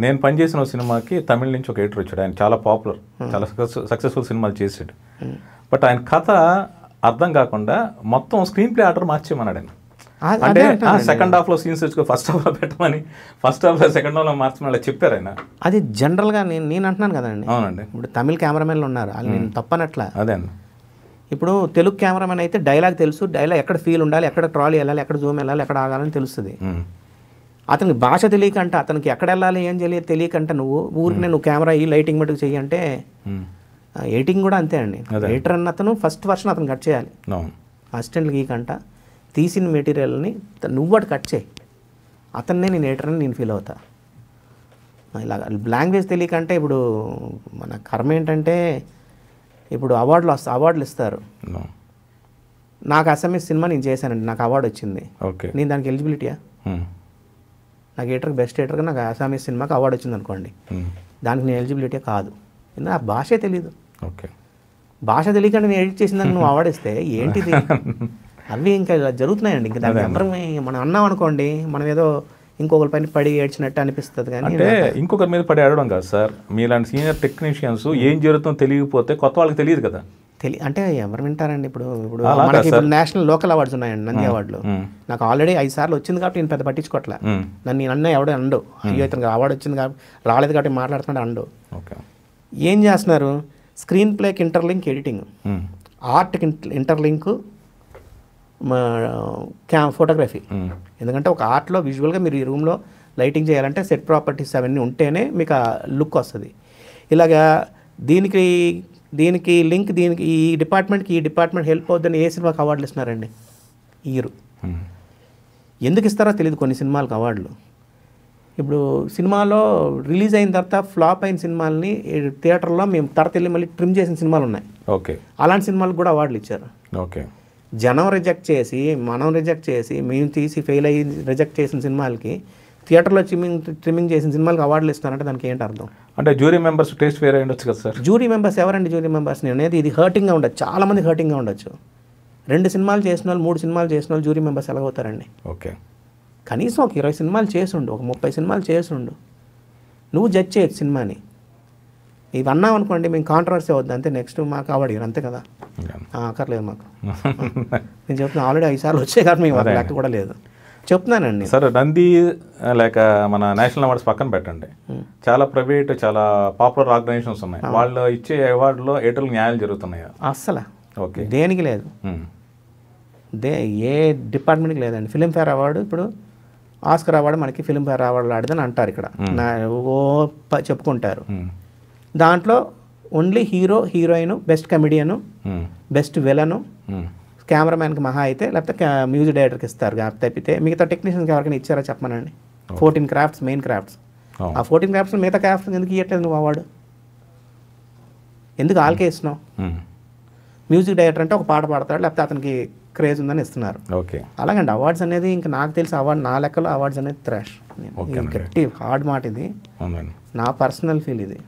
నేను పనిచేసిన సినిమాకి తమిళ నుంచి ఒక ఎడిటర్ వచ్చాడు. ఆయన చాలా పాపులర్, చాలా సక్సెస్ఫుల్ సినిమాలు చేసాడు. బట్ ఆయన కథ అర్థం కాకుండా మొత్తం స్క్రీన్ ప్లే ఆర్డర్ మార్చేయమన్నాడు ఆయన. అంటే సెకండ్ హాఫ్లో సీన్స్ తెచ్చుకో, ఫస్ట్ హాఫ్లో పెట్టమని, ఫస్ట్ హాఫ్లో సెకండ్ హాఫ్లో మార్చమని అలా చెప్పారు ఆయన. అది జనరల్గా నేను అంటున్నాను కదండి. అవునండి. ఇప్పుడు తమిళ కెమెరామెన్లు ఉన్నారు, వాళ్ళు నేను తప్పనట్లా. అదే అండి. ఇప్పుడు తెలుగు కెమెరామెన్ అయితే డైలాగ్ తెలుసు, డైలాగ్ ఎక్కడ ఫీల్ ఉండాలి, ఎక్కడ ట్రాలీ వెళ్ళాలి, ఎక్కడ జూమ్ వెళ్ళాలి, ఎక్కడ ఆగాలని తెలుస్తుంది. అతనికి భాష తెలియకంట, అతనికి ఎక్కడ వెళ్ళాలి ఏం తెలియకంట నువ్వు ఊరికి నువ్వు కెమెరా ఈ లైటింగ్ మటుకు చెయ్యి అంటే, ఎడిటింగ్ కూడా అంతే అండి. ఎడిటర్ అన్న అతను ఫస్ట్ వర్షన్ అతను కట్ చేయాలి, అసిస్టెంట్లు గీకంట తీసిన మెటీరియల్ని నువ్వు వాటి కట్ చేయి, అతన్నే నేను ఎడిటర్ అని నేను ఫీల్ అవుతా. ఇలాగ లాంగ్వేజ్ తెలియకంటే ఇప్పుడు మన కర్మ ఏంటంటే, ఇప్పుడు అవార్డులు ఇస్తారు. నాకు అసమీస్ సినిమా నేను చేశానండి, నాకు అవార్డు వచ్చింది, నేను దానికి ఎలిజిబిలిటీయా? నాకు ఎడిటర్కి బెస్ట్ ఎడిటర్గా నాకు అసామీస్ సినిమాకి అవార్డు వచ్చింది అనుకోండి, దానికి నేను ఎలిజిబిలిటీ కాదు, ఎందుకంటే ఆ భాషే తెలీదు. భాష తెలియకుండా నేను ఎడిట్ చేసిన దానికి నువ్వు అవార్డు ఇస్తే ఏంటిది? అవి ఇంకా జరుగుతున్నాయండి. ఇంకా దానికి అందరం మనం అన్నాం అనుకోండి, మనం ఏదో ఇంకొకరి పైన పడి ఏడ్చినట్టు అనిపిస్తుంది. కానీ అంటే ఇంకొకరి మీద పడి ఆడడం కాదు సార్, మీలాంటి సీనియర్ టెక్నీషియన్స్ ఏం జరుగుతుందో తెలియకపోతే కొత్త వాళ్ళకి తెలియదు కదా. అంటే ఎవరు వింటారండి? ఇప్పుడు మనకి నేషనల్ లోకల్ అవార్డ్స్ ఉన్నాయండి, నంది అవార్డులు. నాకు ఆల్రెడీ 5 సార్లు వచ్చింది కాబట్టి నేను పెద్ద పట్టించుకోవట్లే. నన్ను ఎవడో అండు, అయ్యో ఇతనికి అవార్డు వచ్చింది కాబట్టి రాలేదు కాబట్టి మాట్లాడుతున్నాడు అండు. ఏం చేస్తున్నారు? స్క్రీన్ ప్లేకి ఇంటర్లింక్ ఎడిటింగ్, ఆర్ట్కి ఇంటర్లింక్ ఫోటోగ్రఫీ. ఎందుకంటే ఒక ఆర్ట్లో విజువల్గా మీరు ఈ రూమ్లో లైటింగ్ చేయాలంటే సెట్ ప్రాపర్టీస్ అవన్నీ ఉంటేనే మీకు ఆ లుక్ వస్తుంది. ఇలాగా దీనికి లింక్, దీనికి ఈ డిపార్ట్మెంట్ హెల్ప్ అవుతుందని ఏ సినిమాకి అవార్డులు ఇస్తున్నారండి? ఇయ్యరు. ఎందుకు ఇస్తారో తెలియదు కొన్ని సినిమాలకు అవార్డులు. ఇప్పుడు సినిమాలో రిలీజ్ అయిన తర్వాత ఫ్లాప్ అయిన సినిమాలని థియేటర్లో మేము వెళ్ళి మళ్ళీ ట్రిమ్ చేసిన సినిమాలు ఉన్నాయి. అలాంటి సినిమాలకు కూడా అవార్డులు ఇచ్చారు. జనం రిజెక్ట్ చేసి, మనం రిజెక్ట్ చేసి, మేము తీసి ఫెయిల్ అయ్యి రిజెక్ట్ చేసిన సినిమాలకి థియేటర్లో ట్రిమ్మింగ్ చేసిన సినిమాలకు అవార్డులు ఇస్తున్నారంటే దానికి ఏంటి అర్థం? అంటే జ్యూరీ మెంబర్స్ టేస్ట్ వేరే ఉండొచ్చు కదా సార్. జ్యూరీ మెంబర్స్ ఎవరండి? జ్యూరీ మెంబర్స్ అనేది ఇది హర్టింగ్గా ఉండొచ్చు, చాలామంది హర్టింగ్గా ఉండొచ్చు. 2 సినిమాలు చేసిన వాళ్ళు, 3 సినిమాలు చేసిన వాళ్ళు జ్యూరీ మెంబర్స్ ఎలాగవుతారండి? కనీసం ఒక 20 సినిమాలు చేసుండు, ఒక 30 సినిమాలు చేసుండు, నువ్వు జడ్జ్ చేయొచ్చు సినిమాని. ఇవి అన్నావు అనుకోండి, మేము కాంట్రవర్సీ అవుద్ది అంతే, నెక్స్ట్ మాకు అవార్డు అంతే కదా. అక్కర్లేదు మాకు. నేను చెప్తున్నా, ఆల్రెడీ 5 సార్లు వచ్చే కానీ మేము లెక్క కూడా లేదు చెప్తున్నానండి. సరే, నంది లేక మన నేషనల్ అవార్డ్స్ పక్కన పెట్టండి, చాలా ప్రైవేట్ చాలా పాపులర్ ఆర్గనైజేషన్స్ ఉన్నాయి, వాళ్ళు ఇచ్చే అవార్డులో ఎయిర్టెల్ న్యాయాలు జరుగుతున్నాయి అస్సలు? దేనికి లేదు, ఏ డిపార్ట్మెంట్కి లేదండి. ఫిలింఫేర్ అవార్డు, ఇప్పుడు ఆస్కర్ అవార్డు మనకి ఫిలింఫేర్ అవార్డులు ఆడదని అంటారు ఇక్కడ, చెప్పుకుంటారు. దాంట్లో only hero, heroine, best comedian, best villain, కెమెరామ్యాన్కి మహా అయితే, లేకపోతే మ్యూజిక్ డైరెక్టర్కి ఇస్తారు తప్పితే మిగతా టెక్నీషియన్స్కి ఎవరికైనా ఇచ్చారా చెప్పమనండి? 14 క్రాఫ్ట్స్, మెయిన్ క్రాఫ్ట్స్. ఆ 14 క్రాఫ్ట్స్ మిగతా క్రాఫ్ట్స్ ఎందుకు ఇవ్వట్లేదు నువ్వు అవార్డు? ఎందుకు ఆల్కే ఇస్తున్నావు? మ్యూజిక్ డైరెక్టర్ అంటే ఒక పాట పాడతాడు, లేకపోతే అతనికి క్రేజ్ ఉందని ఇస్తున్నారు. అలాగండి అవార్డ్స్ అనేది, ఇంకా నాకు తెలిసి అవార్డు నా లెక్కలో అవార్డ్స్ అనేది థ్రాష్. గట్టి హార్డ్ మాట ఇది, నా పర్సనల్ ఫీల్ ఇది.